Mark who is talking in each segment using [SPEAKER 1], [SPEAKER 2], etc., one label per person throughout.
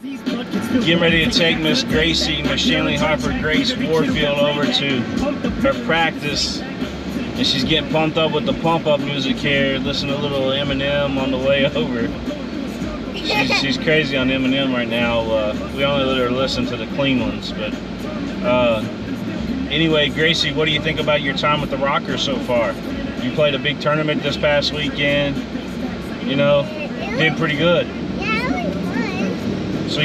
[SPEAKER 1] Getting ready to take Miss Gracie, Miss Shanley Harper Grace Warfield over to her practice. And she's getting pumped up with the pump-up music here. Listen to a little Eminem on the way over. She's crazy on Eminem right now. We only let her listen to the clean ones. But anyway, Gracie, what do you think about your time with the Rockers so far? You played a big tournament this past weekend. You know, did pretty good.
[SPEAKER 2] Yeah, it was fun.
[SPEAKER 1] So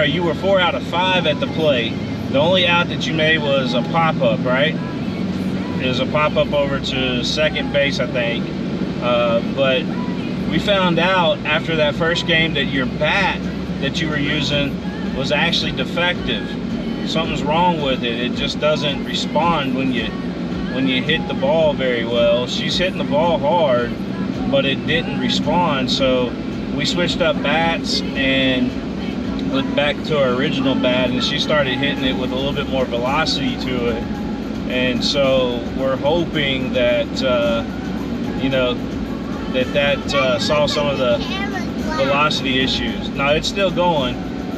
[SPEAKER 1] you were 4 out of 5 at the plate. The only out that you made was a pop-up, right? It was a pop-up over to second base, I think. But we found out after that first game that your bat that you were using was actually defective. Something's wrong with it. It just doesn't respond when you hit the ball very well. She's hitting the ball hard, but it didn't respond. So we switched up bats and went back to our original bat, and she started hitting it with a little bit more velocity to it. And so we're hoping that you know, that solves some of the velocity issues. Now it's still going.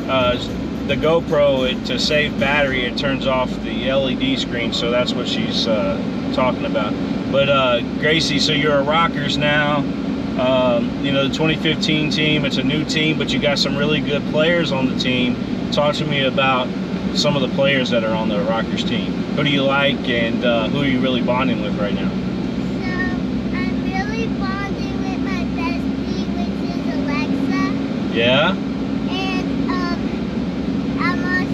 [SPEAKER 1] The GoPro, to save battery, it turns off the LED screen, so that's what she's talking about. But Gracie, so you're a Rockers now. You know, the 2015 team, it's a new team, but you got some really good players on the team. Talk to me about some of the players that are on the Rockers team. Who do you like, and who are you really bonding with right now?
[SPEAKER 2] So, I'm really bonding with my bestie, which is Alexa.
[SPEAKER 1] Yeah?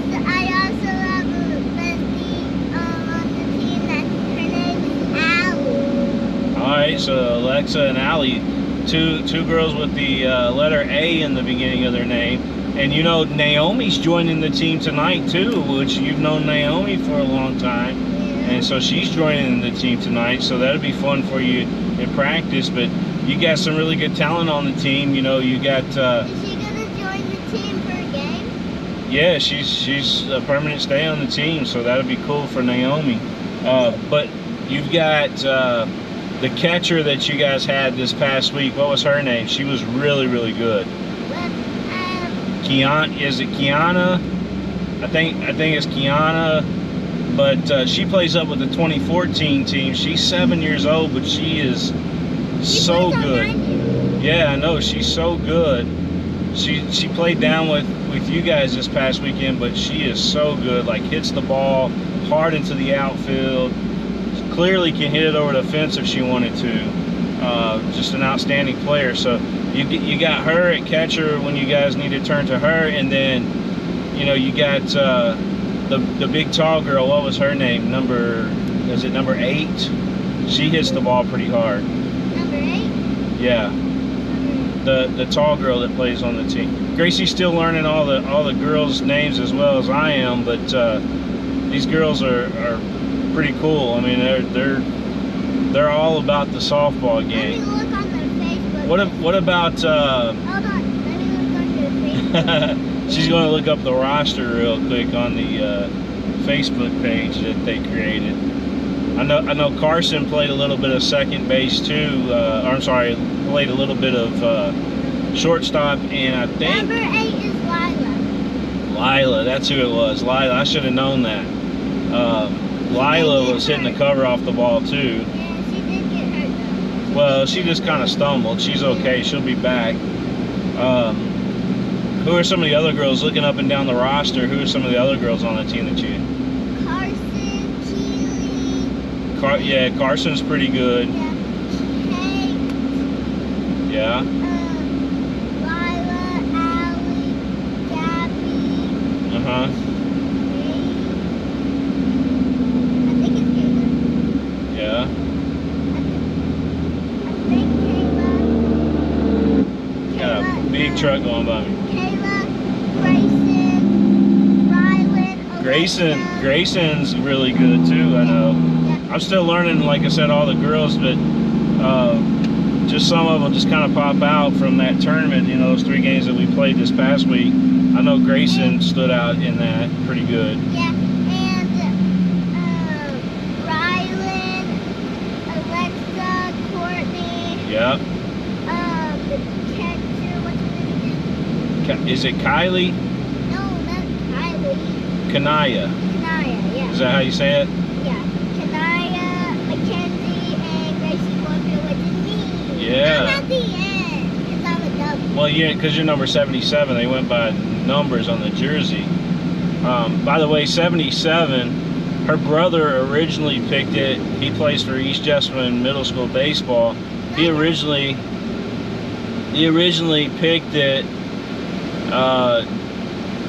[SPEAKER 2] And I also have a bestie on the team that her name is Allie.
[SPEAKER 1] All right, so Alexa and Allie, two girls with the letter A in the beginning of their name. And you know, Naomi's joining the team tonight too, which you've known Naomi for a long time. And so she's joining the team tonight, so that'll be fun for you in practice. But you got some really good talent on the team. You know, you got...
[SPEAKER 2] Is she going to join the team for a game?
[SPEAKER 1] Yeah, she's a permanent stay on the team, so that'll be cool for Naomi. But you've got the catcher that you guys had this past week. What was her name? She was really, really good. Is it Kiana? I think it's Kiana, but she plays up with the 2014 team. She's 7 years old, but she is so good. Yeah, I know, she's so good. She played down with you guys this past weekend, but she is so good. Like, hits the ball hard into the outfield. Clearly can hit it over the fence if she wanted to. Just an outstanding player. So you got her at catcher when you guys need to turn to her, and then you know you got the big tall girl. What was her name? Is it number 8? She hits the ball pretty hard.
[SPEAKER 2] Number 8?
[SPEAKER 1] Yeah. The tall girl that plays on the team. Gracie's still learning all the girls' names as well as I am, but these girls are pretty cool. I mean, they're all about the softball game.
[SPEAKER 2] Let me look on their Facebook.
[SPEAKER 1] What about?
[SPEAKER 2] Hold on, let me look on their Facebook.
[SPEAKER 1] She's going to look up the roster real quick on the Facebook page that they created. I know Carson played a little bit of second base too. Or I'm sorry, played a little bit of shortstop, and I think
[SPEAKER 2] Number 8 is Lila.
[SPEAKER 1] Lila, that's who it was. Lila, I should have known that. Lila was hitting the cover off the ball too.
[SPEAKER 2] Yeah, she did get hurt though.
[SPEAKER 1] Well, she just kind of stumbled. She's okay. She'll be back. Who are some of the other girls looking up and down the roster? Who are some of the other girls on the team that you?
[SPEAKER 2] Carson, Keely.
[SPEAKER 1] Yeah, Carson's pretty good.
[SPEAKER 2] Yeah. Kate.
[SPEAKER 1] Yeah.
[SPEAKER 2] Lila, Allie, Gabby.
[SPEAKER 1] Uh-huh.
[SPEAKER 2] I think it's Kayla.
[SPEAKER 1] Yeah.
[SPEAKER 2] I think Kayla.
[SPEAKER 1] Got a big truck going by me.
[SPEAKER 2] Kayla, Grayson, Rylan,
[SPEAKER 1] Grayson's really good too, I know.
[SPEAKER 2] Yeah.
[SPEAKER 1] I'm still learning, like I said, all the girls, but just some of them just kind of pop out from that tournament, you know, those 3 games that we played this past week. I know Grayson stood out in that pretty good.
[SPEAKER 2] Yeah, and Rylan, Alexa, Courtney.
[SPEAKER 1] Yep.
[SPEAKER 2] The catcher, what's
[SPEAKER 1] Is it Kylie?
[SPEAKER 2] No, not Kylie.
[SPEAKER 1] Kanaya.
[SPEAKER 2] Kanaya, yeah.
[SPEAKER 1] Is that how you say it?
[SPEAKER 2] Yeah. Kanaya, Mackenzie, and Gracie Warfield, which is me.
[SPEAKER 1] Yeah.
[SPEAKER 2] I'm at the end, because I'm a W.
[SPEAKER 1] Well, yeah, because you're number 77. They went by numbers on the jersey. By the way, 77, her brother originally picked it. He plays for East Jessamine Middle School baseball. He originally picked it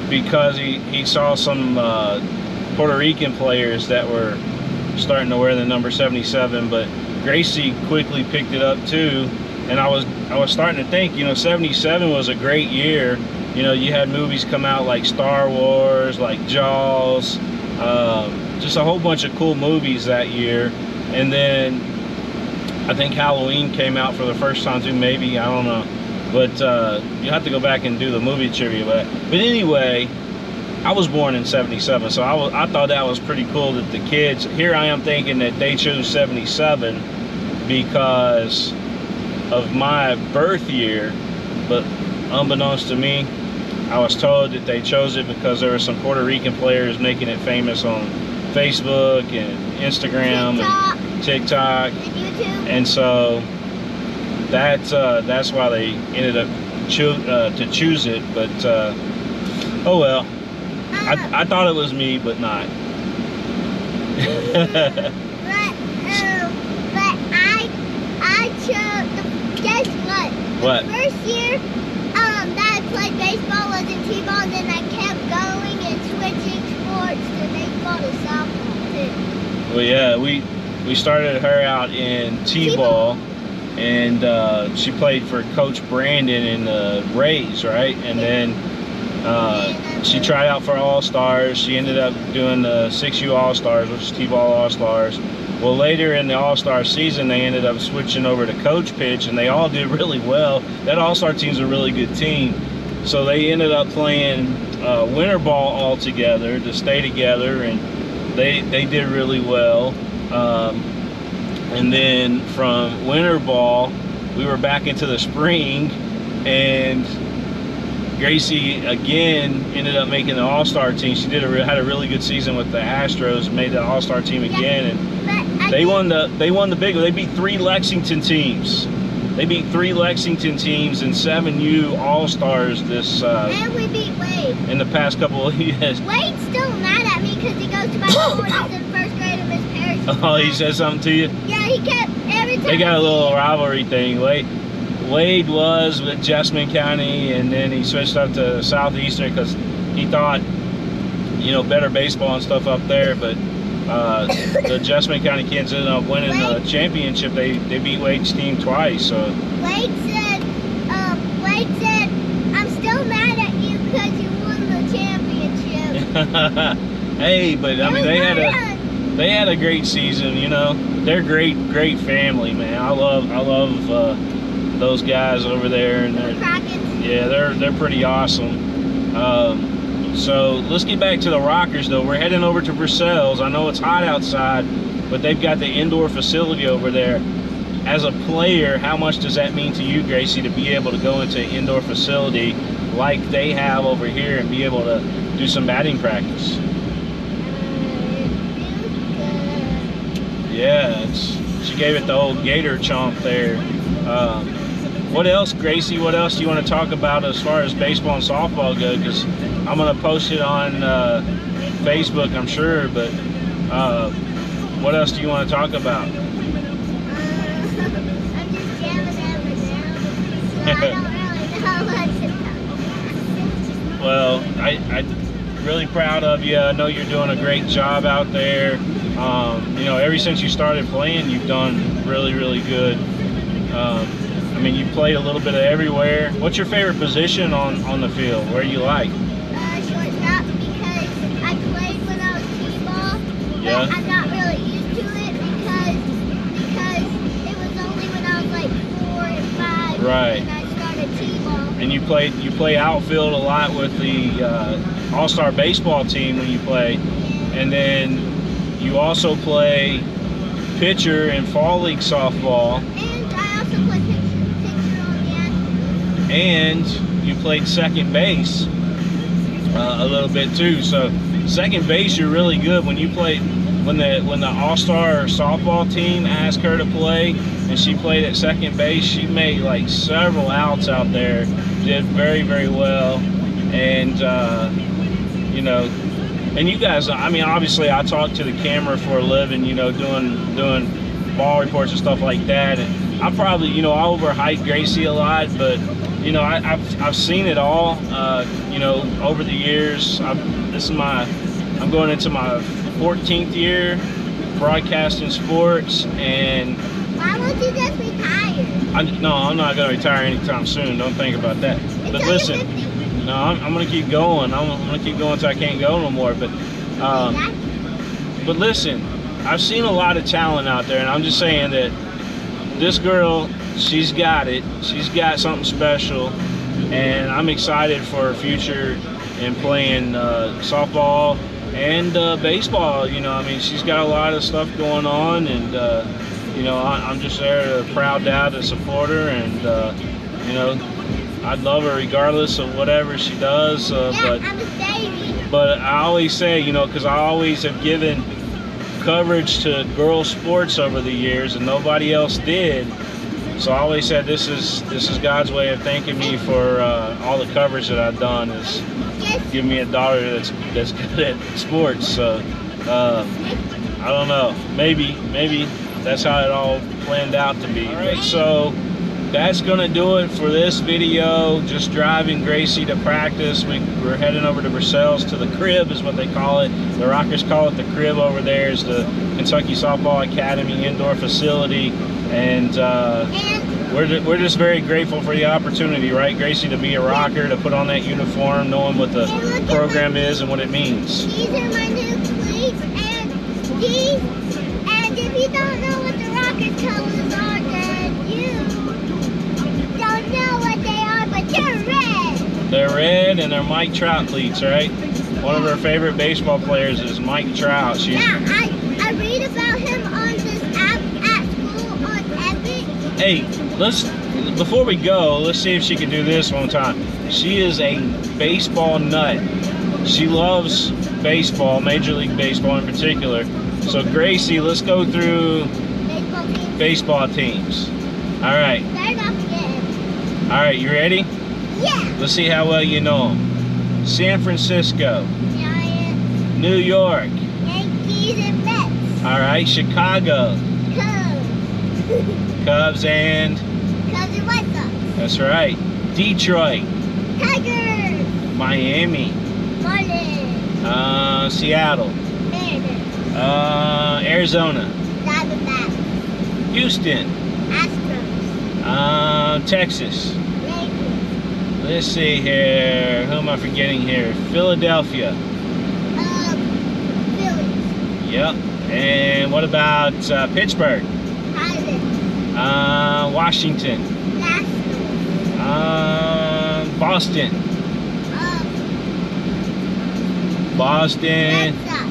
[SPEAKER 1] because he saw some Puerto Rican players that were starting to wear the number 77, but Gracie quickly picked it up too. And I was starting to think, 77 was a great year. You had movies come out like Star Wars, like Jaws, just a whole bunch of cool movies that year. And then I think Halloween came out for the first time too, maybe, I don't know. But you have to go back and do the movie trivia. But anyway, I was born in 77, so I thought that was pretty cool that the kids, here I am thinking that they chose 77 because of my birth year, but unbeknownst to me, I was told that they chose it because there were some Puerto Rican players making it famous on Facebook and Instagram and TikTok
[SPEAKER 2] And YouTube.
[SPEAKER 1] and so that's why they ended up to choose it. But oh well, I thought it was me, but not.
[SPEAKER 2] But I chose, guess what?
[SPEAKER 1] What?
[SPEAKER 2] The first year that I played baseball was in T-ball, and then I kept going and switching sports to baseball to softball too.
[SPEAKER 1] Well, yeah, we started her out in T-ball, and she played for Coach Brandon in the Rays, right? And then she tried out for All-Stars. She ended up doing the 6U All-Stars, which is T-ball All-Stars. Well, later in the All-Star season, they ended up switching over to coach pitch, and they all did really well. That All-Star team's a really good team. So they ended up playing winter ball all together to stay together, and they did really well. And then from winter ball, we were back into the spring, and Gracie again ended up making the All-Star team. She had a really good season with the Astros, made the All-Star team again, and they won the big one. They beat 3 Lexington teams. They beat 3 Lexington teams and 7U All-Stars this
[SPEAKER 2] and we beat Wade.
[SPEAKER 1] in the past couple of years.
[SPEAKER 2] Wade's still mad at me because he goes to my school and he's in first grade and Miss Parrish.
[SPEAKER 1] Oh, he said something to you?
[SPEAKER 2] Yeah, he kept every time.
[SPEAKER 1] They got a little rivalry thing. Wade was with Jessamine County, and then he switched up to Southeastern because he thought, better baseball and stuff up there. But the Jessamine County kids ended up winning the championship. They beat Wade's team twice. So
[SPEAKER 2] Wade said, I'm still mad at you because you won the championship.
[SPEAKER 1] hey, but I mean they had a great season. They're great family, man. I love those guys over there, and they're pretty awesome. So let's get back to the Rockers though. We're heading over to Brussels. I know it's hot outside, but they've got the indoor facility over there. As a player, how much does that mean to you, Gracie, to be able to go into an indoor facility like they have over here and be able to do some batting practice? Yeah, she gave it the old gator chomp there. What else, Gracie? What else do you want to talk about as far as baseball and softball go? Because I'm going to post it on Facebook, I'm sure. But what else do you want to talk about?
[SPEAKER 2] I'm just jamming over now, so I don't really know what to talk about.
[SPEAKER 1] Well, I'm really proud of you. I know you're doing a great job out there. Ever since you started playing, you've done really, really good. I mean, you played a little bit of everywhere. What's your favorite position on the field? Where you like?
[SPEAKER 2] Shortstop, because I played when I was T-ball,
[SPEAKER 1] Yeah.
[SPEAKER 2] but I'm not really used to it because it was only when I was like 4 and 5
[SPEAKER 1] Right.
[SPEAKER 2] when I started T-ball.
[SPEAKER 1] And you play outfield a lot with the All-Star baseball team when you play, and then you also play pitcher in fall league softball.
[SPEAKER 2] And I also play pitcher on the Astros.
[SPEAKER 1] And you played second base a little bit too. So second base, you're really good. When you played, when the All-Star softball team asked her to play, and she played at second base, she made like several outs out there. Did very, very well, and you know, and you guys, I mean, obviously, I talk to the camera for a living, you know, doing ball reports and stuff like that, and I probably, you know, I overhype Gracie a lot, but you know, I've seen it all, you know, over the years. I'm going into my 14th year broadcasting sports, and
[SPEAKER 2] why won't you just retire?
[SPEAKER 1] No, I'm not going to retire anytime soon. Don't think about that. But listen, no, I'm going to keep going. I'm going to keep going until I can't go no more. But listen, I've seen a lot of talent out there, and I'm just saying that this girl, she's got it. She's got something special, and I'm excited for her future in playing softball and baseball. You know, I mean, she's got a lot of stuff going on, and you know, I'm just there, a proud dad to support her, and you know, I'd love her regardless of whatever she does.
[SPEAKER 2] I'm a baby.
[SPEAKER 1] But I always say, you know, because I always have given coverage to girls sports over the years, and nobody else did. So I always said, this is God's way of thanking me for all the coverage that I've done, is give me a daughter that's good at sports. So I don't know, maybe that's how it all planned out to be. All right, so that's gonna do it for this video. Just driving Gracie to practice. We're heading over to Versailles to the crib, is what they call it. The Rockers call it the crib over there. Is the Kentucky Softball Academy indoor facility, and we're just very grateful for the opportunity, right, Gracie, to be a Rocker, to put on that uniform, knowing what the program is and what it means.
[SPEAKER 2] These are my new cleats, and if you don't know what the Rockers colors are, then you don't know what they are, but they're red.
[SPEAKER 1] They're red, and they're Mike Trout cleats, right? One of our favorite baseball players is Mike Trout.
[SPEAKER 2] Yeah, I read about him on this app at school on Epic.
[SPEAKER 1] Hey, before we go, let's see if she can do this one time. She is a baseball nut. She loves baseball, Major League Baseball in particular. So Gracie, let's go through baseball teams. All right.
[SPEAKER 2] Start off again.
[SPEAKER 1] All right, you ready?
[SPEAKER 2] Yeah.
[SPEAKER 1] Let's see how well you know them. San Francisco.
[SPEAKER 2] Giants.
[SPEAKER 1] New York.
[SPEAKER 2] Yankees and Mets.
[SPEAKER 1] All right, Chicago.
[SPEAKER 2] Cubs.
[SPEAKER 1] Cubs and
[SPEAKER 2] White Sox.
[SPEAKER 1] that's right. Detroit.
[SPEAKER 2] Tigers.
[SPEAKER 1] Miami.
[SPEAKER 2] Marlins.
[SPEAKER 1] Seattle.
[SPEAKER 2] Mariners.
[SPEAKER 1] Arizona.
[SPEAKER 2] Diamondbacks.
[SPEAKER 1] Houston.
[SPEAKER 2] Astros.
[SPEAKER 1] Texas.
[SPEAKER 2] Rangers.
[SPEAKER 1] Let's see here. Who am I forgetting here? Philadelphia.
[SPEAKER 2] Phillies.
[SPEAKER 1] Yep. And what about Pittsburgh?
[SPEAKER 2] Pirates.
[SPEAKER 1] Washington.
[SPEAKER 2] Nationals.
[SPEAKER 1] Boston. Boston.
[SPEAKER 2] Red Sox.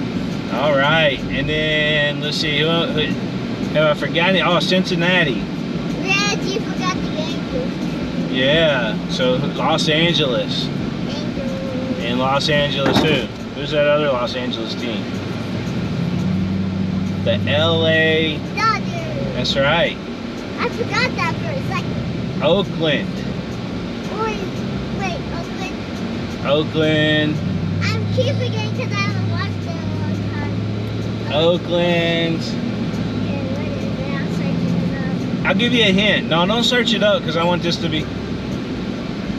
[SPEAKER 1] All right. And then let's see. Who have I forgotten? Oh, Cincinnati.
[SPEAKER 2] Red, you forgot the Yankees.
[SPEAKER 1] Yeah. So Los Angeles.
[SPEAKER 2] Angels.
[SPEAKER 1] And Los Angeles who? Who's that other Los Angeles team? The LA.
[SPEAKER 2] Dodgers.
[SPEAKER 1] That's right.
[SPEAKER 2] I forgot that for a second.
[SPEAKER 1] Oakland.
[SPEAKER 2] Wait, Oakland.
[SPEAKER 1] Oakland.
[SPEAKER 2] I'm keep forgetting because I haven't watched it in a long time.
[SPEAKER 1] Oakland.
[SPEAKER 2] Okay, what is it? I'll search it up.
[SPEAKER 1] I'll give you a hint. No, don't search it up because I want this to be.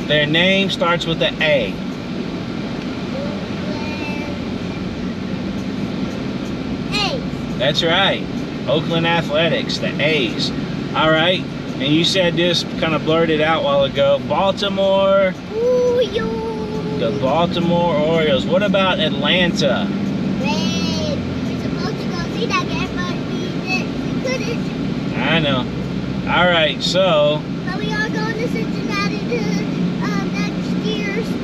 [SPEAKER 1] Their name starts with the A.
[SPEAKER 2] Oakland. A's.
[SPEAKER 1] That's right. Oakland Athletics, the A's. All right. And you said this, kind of blurted out a while ago. Baltimore.
[SPEAKER 2] Ooh, yo.
[SPEAKER 1] The Baltimore Orioles. What about Atlanta?
[SPEAKER 2] Red. We're supposed to go see that game, but we couldn't.
[SPEAKER 1] I know. All right, so.
[SPEAKER 2] But we are going to Cincinnati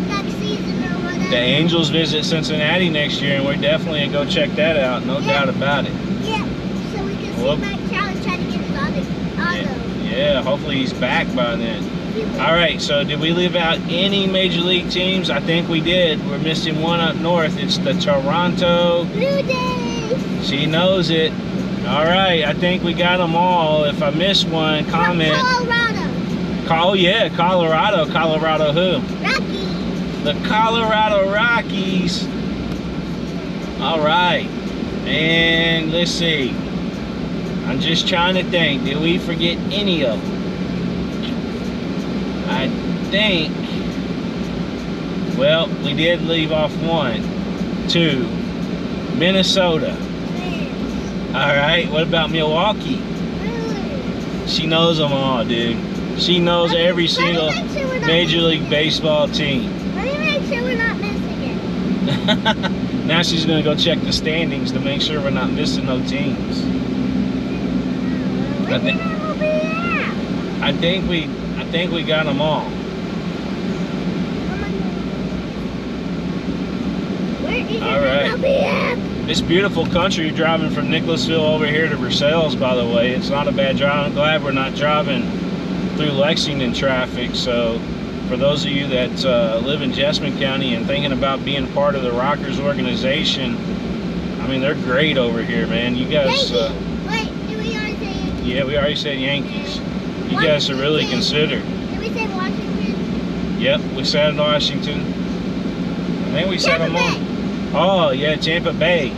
[SPEAKER 2] next season or whatever.
[SPEAKER 1] The Angels visit Cincinnati next year, and we're definitely going to go check that out. No doubt about it.
[SPEAKER 2] Yeah, so we can see Mike Trout try to get his auto.
[SPEAKER 1] Yeah, hopefully he's back by then. All right, so did we leave out any major league teams? I think we did. We're missing one up north. It's the Toronto
[SPEAKER 2] Blue Jays.
[SPEAKER 1] She knows it. All right, I think we got them all. If I miss one, comment.
[SPEAKER 2] Colorado.
[SPEAKER 1] Yeah, Colorado. Colorado who?
[SPEAKER 2] Rockies.
[SPEAKER 1] The Colorado Rockies. All right, and let's see. I'm just trying to think. Did we forget any of them? I think, well, we did leave off 1, 2, Minnesota. All right, what about Milwaukee? She knows them all, dude. She knows every single Major League Baseball team.
[SPEAKER 2] Let me make sure we're not missing it.
[SPEAKER 1] Now she's gonna go check the standings to make sure we're not missing no teams. I think we got them all. All right. This beautiful country driving from Nicholasville over here to Versailles, by the way. It's not a bad drive. I'm glad we're not driving through Lexington traffic. So for those of you that live in Jessamine County and thinking about being part of the Rockers organization, I mean, they're great over here, man. You guys...
[SPEAKER 2] Wait, did we already say Yankees?
[SPEAKER 1] Yeah, we already said Yankees. You guys are really considered.
[SPEAKER 2] Did we say Washington?
[SPEAKER 1] Yep, we said Washington. I think we said them all. Oh, yeah, Tampa Bay.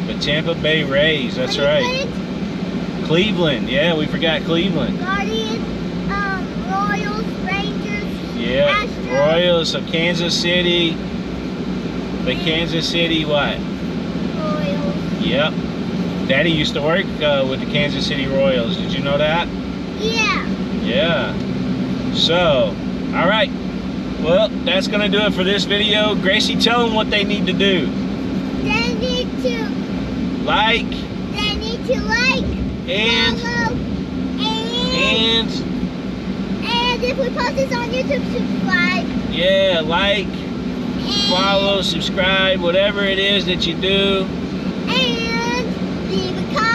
[SPEAKER 1] The Tampa Bay Rays, that's right. Cleveland, yeah, we forgot Cleveland.
[SPEAKER 2] Guardians, Royals, Rangers,
[SPEAKER 1] yeah,
[SPEAKER 2] Astros.
[SPEAKER 1] Royals of Kansas City. The Kansas City what?
[SPEAKER 2] Royals.
[SPEAKER 1] Yep. Daddy used to work with the Kansas City Royals. Did you know that?
[SPEAKER 2] Yeah.
[SPEAKER 1] Yeah. So, all right. Well, that's going to do it for this video. Gracie, tell them what they need to do.
[SPEAKER 2] They need to
[SPEAKER 1] like.
[SPEAKER 2] They need to like.
[SPEAKER 1] And.
[SPEAKER 2] Follow, and if we post this on YouTube, subscribe.
[SPEAKER 1] Yeah, like,
[SPEAKER 2] And
[SPEAKER 1] follow, subscribe, whatever it is that you do.
[SPEAKER 2] And leave a comment.